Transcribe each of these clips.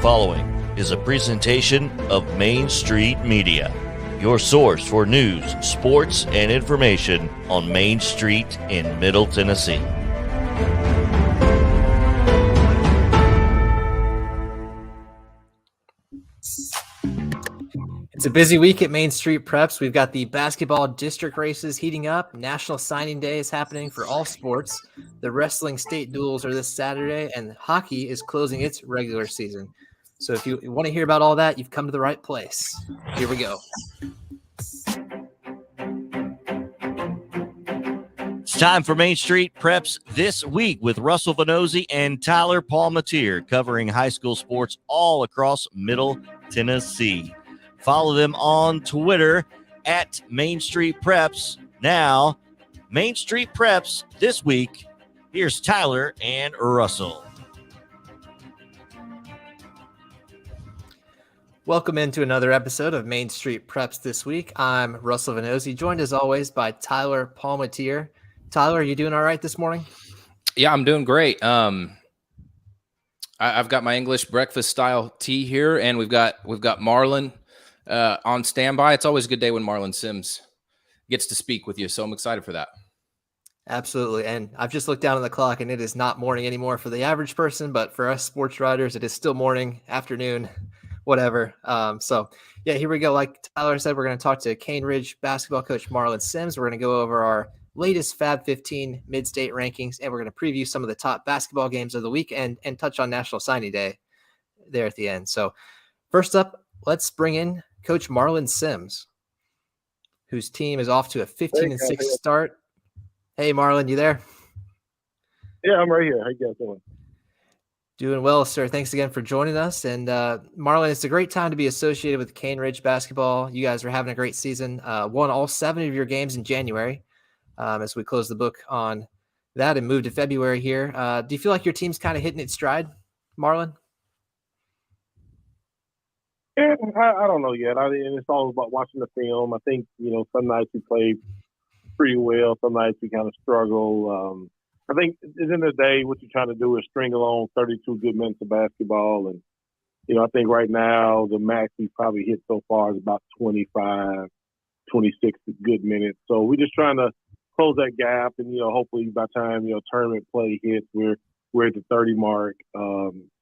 following is a presentation of Main Street Media, your source for news, sports, and information on Main Street in Middle Tennessee. It's a busy week at Main Street Preps. We've got the basketball district races heating up. National Signing Day is happening for all sports. The wrestling state duels are this Saturday, and hockey is closing its regular season. So if you want to hear about all that, you've come to the right place. Here we go. It's time for Main Street Preps this week with Russell Venozzi and Tyler Palmatier covering high school sports all across Middle Tennessee. Follow them on Twitter at Main Street Preps. Now, Main Street Preps this week. Here's Tyler and Russell. Welcome into another episode of Main Street Preps this week. I'm Russell Venozzi, joined as always by Tyler Palmatier. Tyler, are you doing all right this morning? Yeah, I'm doing great. I've got my English breakfast style tea here, and we've got Marlon on standby. It's always a good day when Marlon Sims gets to speak with you, so I'm excited for that. Absolutely, and I've just looked down on the clock, and it is not morning anymore for the average person, but for us sports writers, it is still morning, afternoon, whatever. So, yeah, here we go. Like Tyler said, we're going to talk to Cane Ridge basketball coach Marlon Sims. We're going to go over our latest Fab 15 mid-state rankings, and we're going to preview some of the top basketball games of the week and touch on National Signing Day there at the end. So first up, let's bring in Coach Marlon Sims, whose team is off to a 15-6 start. Hey, Marlon, you there? Yeah, I'm right here. How you guys doing? Doing well, sir. Thanks again for joining us. And Marlon, it's a great time to be associated with Cane Ridge basketball. You guys are having a great season. Won all 7 of your games in January. As we close the book on that and move to February here. Do you feel like your team's kind of hitting its stride, Marlon? Yeah, I don't know yet. It's all about watching the film. I think, some nights we play pretty well. Some nights we kind of struggle. I think at the end of the day, what you're trying to do is string along 32 good minutes of basketball. And, I think right now the max we've probably hit so far is about 25, 26 good minutes. So we're just trying to close that gap, and hopefully by the time tournament play hits, we're at the 30 mark,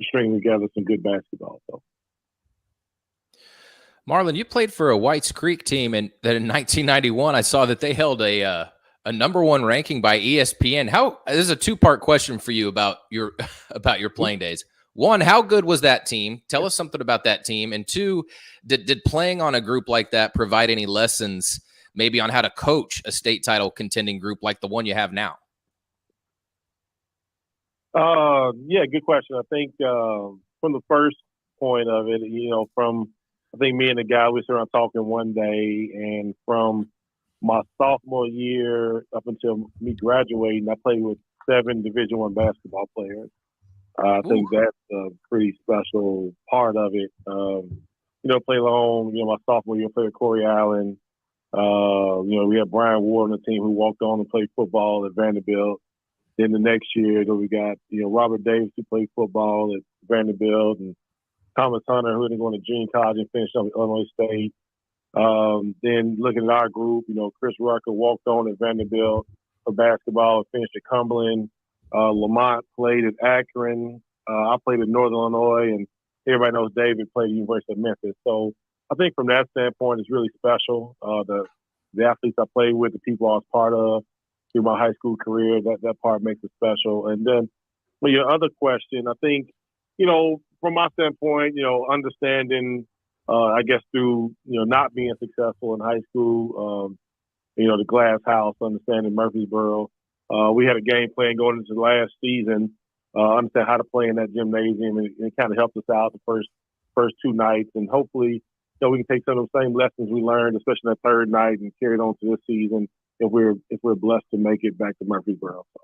stringing together some good basketball. So, Marlon, you played for a Whites Creek team, and that in 1991, I saw that they held a number 1 ranking by ESPN. This is a 2-part question for you about your playing days. 1, how good was that team? Tell us something about that team. And 2, did playing on a group like that provide any lessons maybe on how to coach a state title contending group like the one you have now? Yeah, good question. I think from the first point of it, I think me and the guy, we sat around talking one day, and from my sophomore year up until me graduating, I played with 7 Division I basketball players. I think that's a pretty special part of it. Play along, my sophomore year, I played with Corey Allen. We had Brian Ward on the team who walked on and played football at Vanderbilt. Then the next year, we got, Robert Davis who played football at Vanderbilt, and Thomas Hunter who ended up going to junior college and finished up at Illinois State. Then looking at our group, Chris Rucker walked on at Vanderbilt for basketball and finished at Cumberland. Lamont played at Akron. I played at Northern Illinois, and everybody knows David played at the University of Memphis. So I think from that standpoint, it's really special. The athletes I played with, the people I was part of through my high school career, that part makes it special. And then for your other question, I think, from my standpoint, understanding, I guess through, not being successful in high school, the glass house, understanding Murfreesboro, we had a game plan going into the last season, understand how to play in that gymnasium, and it kind of helped us out the first 2 nights. And hopefully, we can take some of the same lessons we learned, especially that 3rd night, and carry it on to this season if we're blessed to make it back to Murfreesboro. So.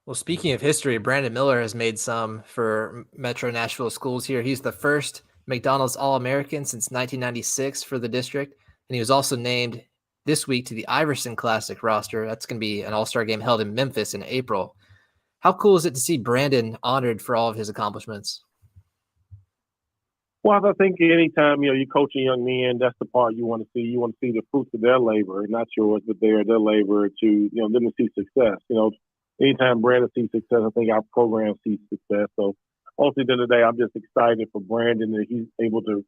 Well, speaking of history, Brandon Miller has made some for Metro Nashville schools here. He's the first McDonald's All-American since 1996 for the district, and he was also named this week to the Iverson Classic roster. That's going to be an all-star game held in Memphis in April. How cool is it to see Brandon honored for all of his accomplishments? Well, I think anytime, you're coaching young men, that's the part you want to see. You want to see the fruits of their labor, not yours, but their labor to, them to see success. Anytime Brandon sees success, I think our program sees success. So ultimately, at the end of the day, I'm just excited for Brandon that he's able to,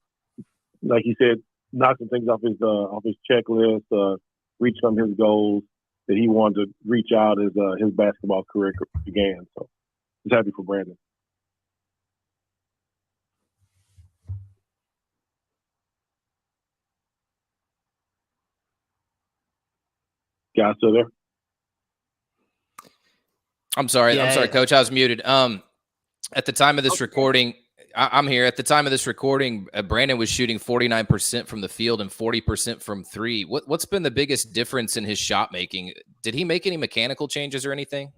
like he said, knock some things off his checklist, reach some of his goals that he wanted to reach out as his basketball career began. So just happy for Brandon. Guys still there? I'm sorry, Yeah. Coach. I was muted. At the time of this recording, I'm here. At the time of this recording, Brandon was shooting 49% from the field and 40% from three. What's been the biggest difference in his shot making? Did he make any mechanical changes or anything?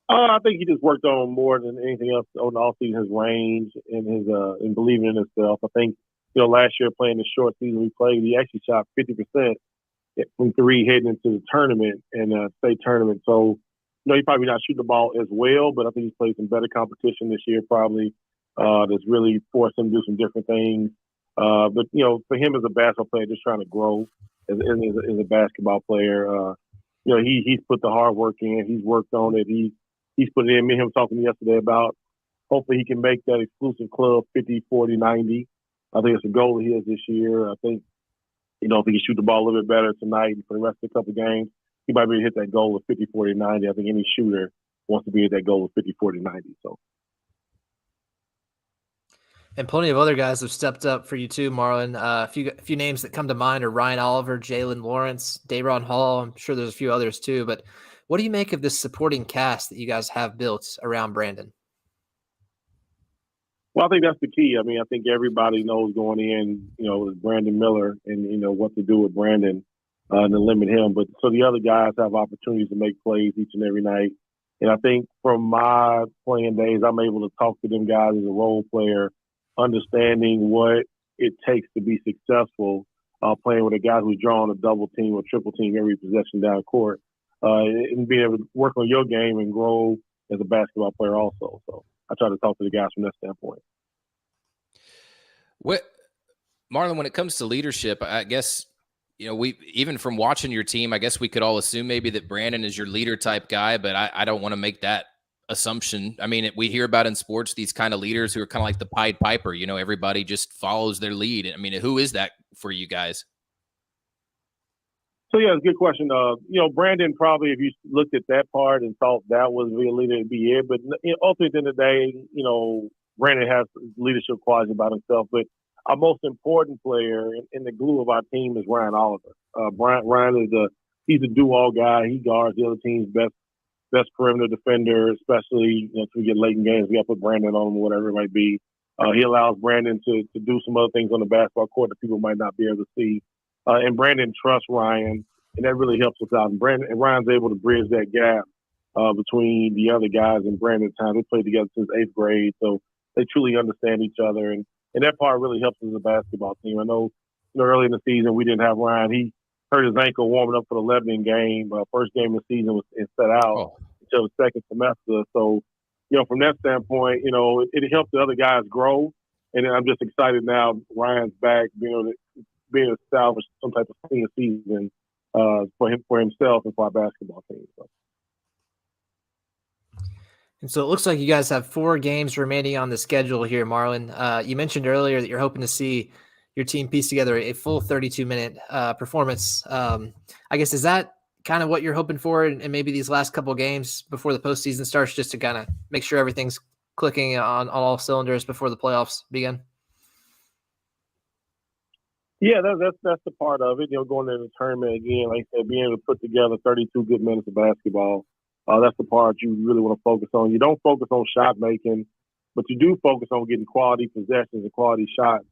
I think he just worked on more than anything else on the offseason, his range and his and believing in himself. I think last year playing the short season we played, he actually shot 50% from three heading into the tournament and state tournament. So he probably not shooting the ball as well, but I think he's played some better competition this year probably. That's really forced him to do some different things. But for him as a basketball player, just trying to grow as a basketball player, he's put the hard work in. He's worked on it. He's put it in. Me and him talking yesterday about hopefully he can make that exclusive club 50, 40, 90. I think it's a goal of his this year. I think, if he can shoot the ball a little bit better tonight and for the rest of the couple of games, he might be able to hit that goal of 50, 40, 90. I think any shooter wants to be at that goal of 50, 40, 90. So. And plenty of other guys have stepped up for you too, Marlon. A few names that come to mind are Ryan Oliver, Jalen Lawrence, Dayron Hall. I'm sure there's a few others too. But what do you make of this supporting cast that you guys have built around Brandon? Well, I think that's the key. I mean, I think everybody knows going in, with Brandon Miller and, what to do with Brandon and to limit him. But so the other guys have opportunities to make plays each and every night. And I think from my playing days, I'm able to talk to them guys as a role player, understanding what it takes to be successful playing with a guy who's drawing a double team or triple team every possession down court and being able to work on your game and grow as a basketball player also. So I try to talk to the guys from that standpoint. Marlon, when it comes to leadership, I guess, we even from watching your team, I guess we could all assume maybe that Brandon is your leader type guy, but I don't want to make that assumption. I mean, we hear about in sports these kind of leaders who are kind of like the Pied Piper, everybody just follows their lead. I mean, who is that for you guys? So, yeah, it's a good question. Brandon probably, if you looked at that part and thought that was really leader, it'd be it. But ultimately, at the end of the day, Brandon has leadership qualities about himself. But our most important player in the glue of our team is Ryan Oliver. Ryan he's a do-all guy. He guards the other team's best perimeter defender, especially if we get late in games. We got to put Brandon on him, whatever it might be. He allows Brandon to do some other things on the basketball court that people might not be able to see. And Brandon trusts Ryan, and that really helps us out. And Ryan's able to bridge that gap between the other guys and Brandon's time. They played together since 8th grade, so they truly understand each other. And that part really helps us as a basketball team. I know, early in the season we didn't have Ryan. He hurt his ankle warming up for the Lebanon game. First game of the season was set out until the second semester. So, from that standpoint, it helped the other guys grow. And I'm just excited now Ryan's back, being able to establish some type of senior season for himself and for our basketball team. So. And so it looks like you guys have 4 games remaining on the schedule here, Marlon. You mentioned earlier that you're hoping to see your team piece together a full 32-minute performance. I guess, is that kind of what you're hoping for in maybe these last couple of games before the postseason starts, just to kind of make sure everything's clicking on all cylinders before the playoffs begin? Yeah, that's the part of it. Going into the tournament again, like I said, being able to put together 32 good minutes of basketball, that's the part you really want to focus on. You don't focus on shot making, but you do focus on getting quality possessions and quality shots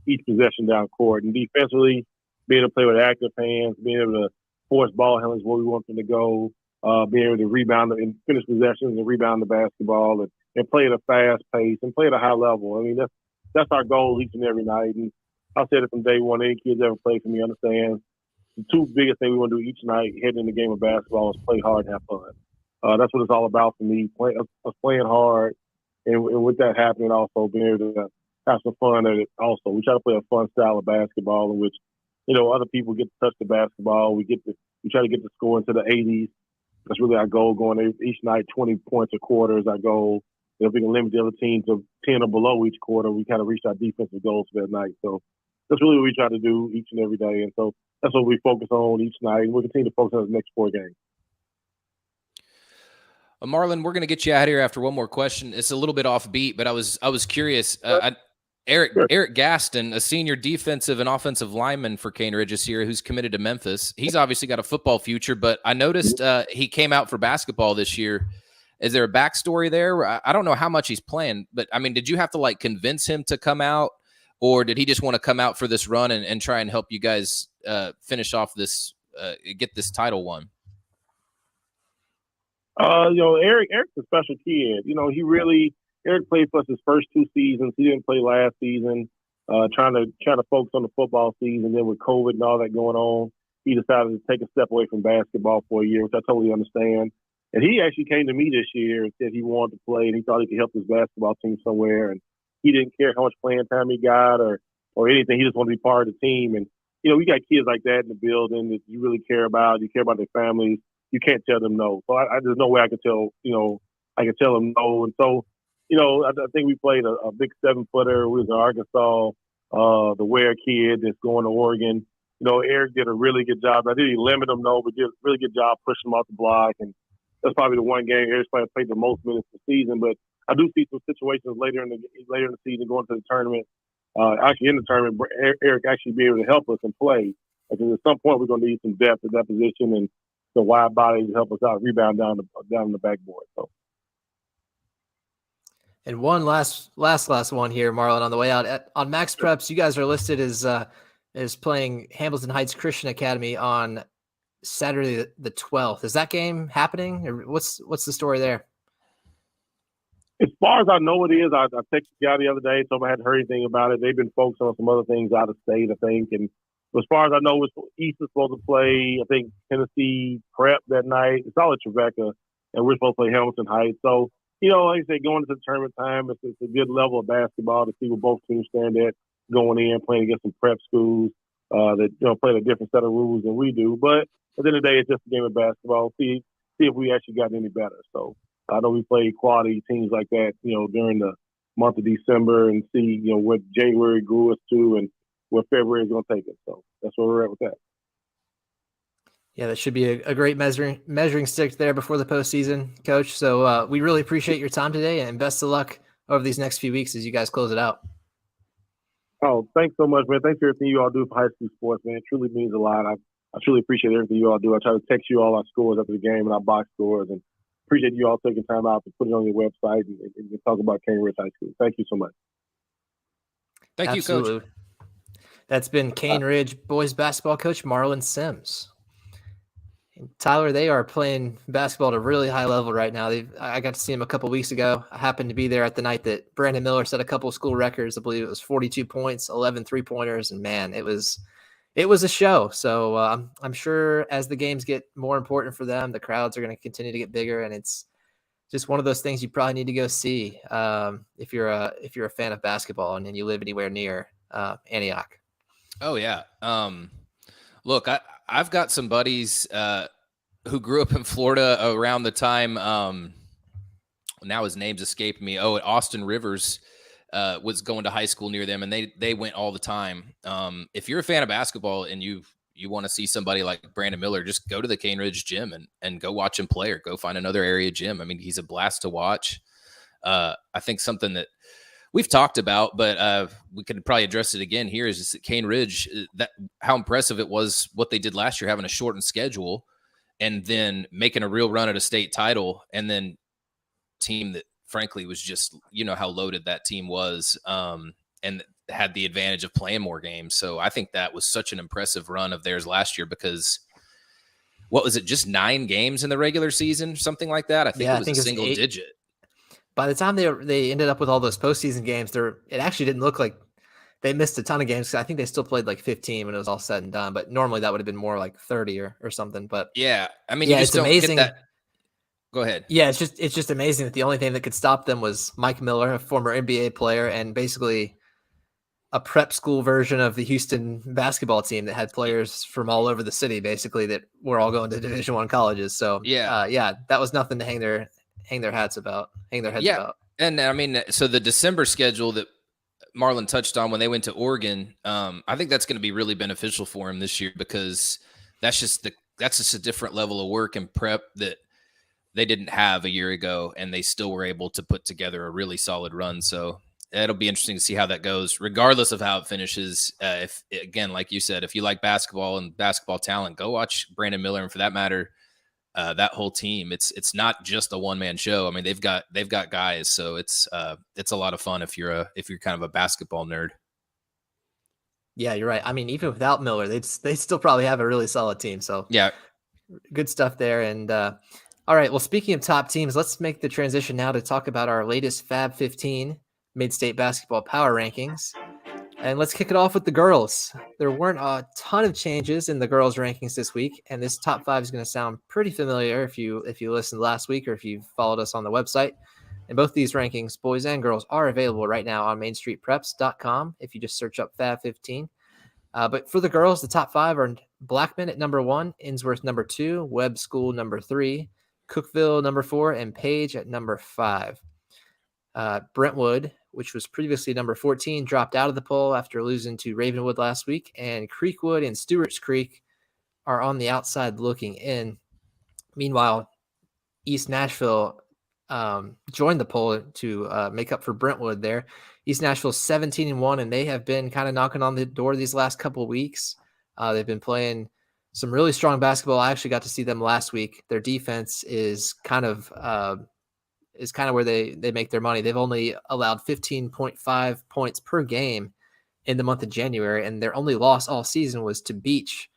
each possession down court. And defensively, being able to play with active hands, being able to force ball handlers where we want them to go, being able to rebound and finish possessions and rebound the basketball and play at a fast pace and play at a high level. I mean, that's our goal each and every night. And I said it from day one. Any kids ever played for me understand the 2 biggest things we want to do each night heading in the game of basketball is play hard and have fun. That's what it's all about for me. Us playing hard, and with that happening, also being able to have some fun at it. Also, we try to play a fun style of basketball in which, other people get to touch the basketball. We try to get the score into the 80s. That's really our goal going each night. 20 points a quarter is our goal. If we can limit the other team to 10 or below each quarter, we kind of reach our defensive goals for that night. So that's really what we try to do each and every day. And so that's what we focus on each night. And we'll continue to focus on the next 4 games. Marlon, we're going to get you out of here after one more question. It's a little bit off beat, but I was curious. Eric Gaston, a senior defensive and offensive lineman for Cane Ridge this year, who's committed to Memphis. He's obviously got a football future, but I noticed he came out for basketball this year. Is there a backstory there? I don't know how much he's playing, but I mean, did you have to convince him to come out, or did he just want to come out for this run and try and help you guys finish off this, get this title won? Eric's a special kid. Eric played for us his first 2 seasons. He didn't play last season, trying to focus on the football season. Then with COVID and all that going on, he decided to take a step away from basketball for a year, which I totally understand. And he actually came to me this year and said he wanted to play and he thought he could help his basketball team somewhere. And he didn't care how much playing time he got or anything. He just wanted to be part of the team. And, we got kids like that in the building that you really care about. You care about their families. You can't tell them no. So there's no way I could tell, I could tell them no. And so, I think we played a big 7-footer. We was in Arkansas, the Ware kid that's going to Oregon. Eric did a really good job. I didn't limit him, no, but did a really good job pushing him off the block. And that's probably the one game Eric's played the most minutes this season. But I do see some situations later in the season going to the tournament. Actually, in the tournament, Eric actually be able to help us and play. Because at some point we're going to need some depth at that position and the wide body to help us out, rebound down the backboard. So. And one last one here, Marlon, on the way out. On Max Preps, you guys are listed as playing Hamilton Heights Christian Academy on Saturday the 12th. Is that game happening? Or what's the story there? As far as I know it is. I texted the guy the other day, told him I hadn't heard anything about it. They've been focused on some other things out of state, I think. And as far as I know, East is supposed to play, I think, Tennessee Prep that night. It's all at Trevecca, and we're supposed to play Hamilton Heights. So, like I say, going into the tournament time, it's a good level of basketball to see where both teams stand at going in, playing against some prep schools that, play a different set of rules than we do. But at the end of the day, it's just a game of basketball. See if we actually got any better. So I know we play quality teams like that, during the month of December and see, what January grew us to and where February is going to take us. So that's where we're at with that. Yeah, that should be a great measuring stick there before the postseason, Coach. So we really appreciate your time today and best of luck over these next few weeks as you guys close it out. Oh, thanks so much, man. Thanks for everything you all do for high school sports, man. It truly means a lot. I truly appreciate everything you all do. I try to text you all our scores after the game and our box scores, and appreciate you all taking time out to put it on your website and talk about Cane Ridge High School. Thank you so much. Thank you, Coach. That's been Cane Ridge boys basketball coach Marlon Sims. And Tyler, they are playing basketball at a really high level right now. I got to see them a couple weeks ago. I happened to be there at the night that Brandon Miller set a couple of school records. I believe it was 42 points, 11 3-pointers, and man, it was a show. So I'm sure as the games get more important for them, the crowds are going to continue to get bigger, and it's just one of those things you probably need to go see if you're a fan of basketball and you live anywhere near Antioch. Oh yeah. Look, I've got some buddies who grew up in Florida around the time. Now his name's escaped me. Austin Rivers was going to high school near them, and they went all the time. If you're a fan of basketball and you want to see somebody like Brandon Miller, just go to the Cane Ridge gym and go watch him play, or go find another area gym. I mean, he's a blast to watch. I think something that we've talked about, but we could probably address it again here, is just that Cane Ridge, how impressive it was what they did last year, having a shortened schedule and then making a real run at a state title, and then team that frankly was just, how loaded that team was, and had the advantage of playing more games. So I think that was such an impressive run of theirs last year, because what was it, just 9 games in the regular season, something like that? I think it was a single digit. By the time they ended up with all those postseason games, it actually didn't look like they missed a ton of games. I think they still played like 15 when it was all said and done, but normally that would have been more like 30 or something. But yeah, I mean, yeah, you just it's don't amazing. get that. Go ahead. Yeah, it's just amazing that the only thing that could stop them was Mike Miller, a former NBA player, and basically a prep school version of the Houston basketball team that had players from all over the city, basically, that were all going to Division I colleges. So Yeah. that was nothing to hang their heads about. And I mean, so the December schedule that Marlon touched on when they went to Oregon, I think that's going to be really beneficial for him this year, because that's just a different level of work and prep that they didn't have a year ago, and they still were able to put together a really solid run. So it'll be interesting to see how that goes, regardless of how it finishes. If, again, like you said, if you like basketball and basketball talent, go watch Brandon Miller, and for that matter, that whole team. It's not just a one-man show. I mean, they've got guys, so it's a lot of fun if you're kind of a basketball nerd. Yeah, you're right. I mean, even without Miller, they still probably have a really solid team. So yeah, good stuff there. And all right, well, speaking of top teams, let's make the transition now to talk about our latest Fab 15 Mid-State Basketball Power Rankings. And let's kick it off with the girls. There weren't a ton of changes in the girls' rankings this week, and this top 5 is going to sound pretty familiar if you listened last week or if you followed us on the website. And both these rankings, boys and girls, are available right now on mainstreetpreps.com if you just search up Fab 15. But for the girls, the top 5 are Blackman at number 1, Endsworth number 2, Webb School number 3, Cookeville number 4, and Page at number 5. Brentwood, which was previously number 14, dropped out of the poll after losing to Ravenwood last week, and Creekwood and Stewart's Creek are on the outside looking in. Meanwhile, East Nashville joined the poll to make up for Brentwood there. East Nashville's 17-1, and they have been kind of knocking on the door these last couple of weeks. They've been playing some really strong basketball. I actually got to see them last week. Their defense is kind of where they make their money. They've only allowed 15.5 points per game in the month of January, and their only loss all season was to Beach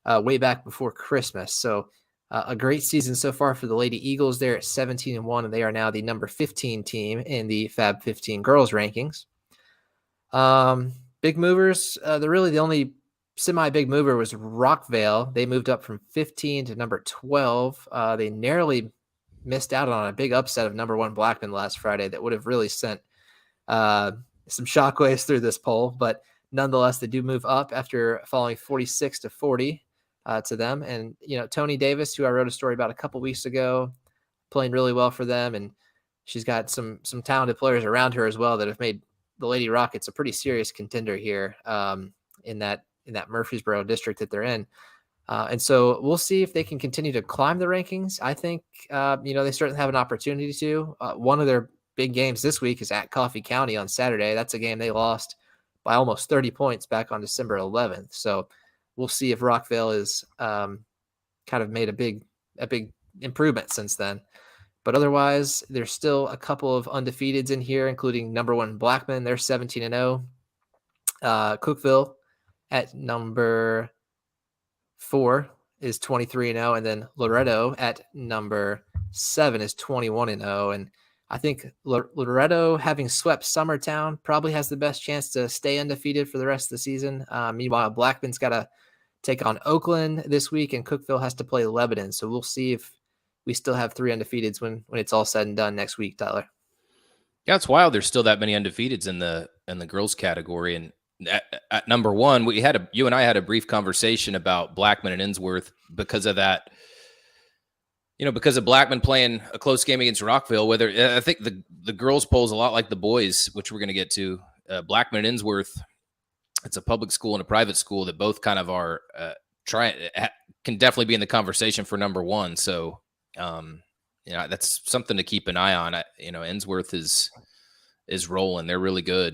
way back before Christmas. So a great season so far for the Lady Eagles. They're at 17-1, and they are now the number 15 team in the Fab 15 girls rankings. Big movers, the only semi-big mover was Rockvale. They moved up from 15 to number 12. They narrowly missed out on a big upset of number 1 Blackman last Friday that would have really sent some shockwaves through this poll, but nonetheless, they do move up after falling 46-40 to them. And, Tony Davis, who I wrote a story about a couple weeks ago, playing really well for them. And she's got some talented players around her as well that have made the Lady Rockets a pretty serious contender here in that Murfreesboro district that they're in. And so we'll see if they can continue to climb the rankings. I think, they certainly have an opportunity to. One of their big games this week is at Coffee County on Saturday. That's a game they lost by almost 30 points back on December 11th. So we'll see if Rockvale is kind of made a big improvement since then. But otherwise, there's still a couple of undefeateds in here, including number 1 Blackman. They're 17-0. Cookeville at number 4 is 23-0, and then Loretto at number 7 is 21-0. And I think Loretto, having swept Summertown, probably has the best chance to stay undefeated for the rest of the season. Meanwhile, Blackman's got to take on Oakland this week, and Cookeville has to play Lebanon. So we'll see if we still have 3 undefeateds when it's all said and done next week, Tyler. Yeah, it's wild. There's still that many undefeateds in the girls category, and at number 1, you and I had a brief conversation about Blackman and Endsworth because of that. Because of Blackman playing a close game against Rockville. I think the girls poll is a lot like the boys, which we're going to get to. Blackman and Endsworth, it's a public school and a private school that both kind of are can definitely be in the conversation for number 1. So that's something to keep an eye on. Endsworth is rolling. They're really good.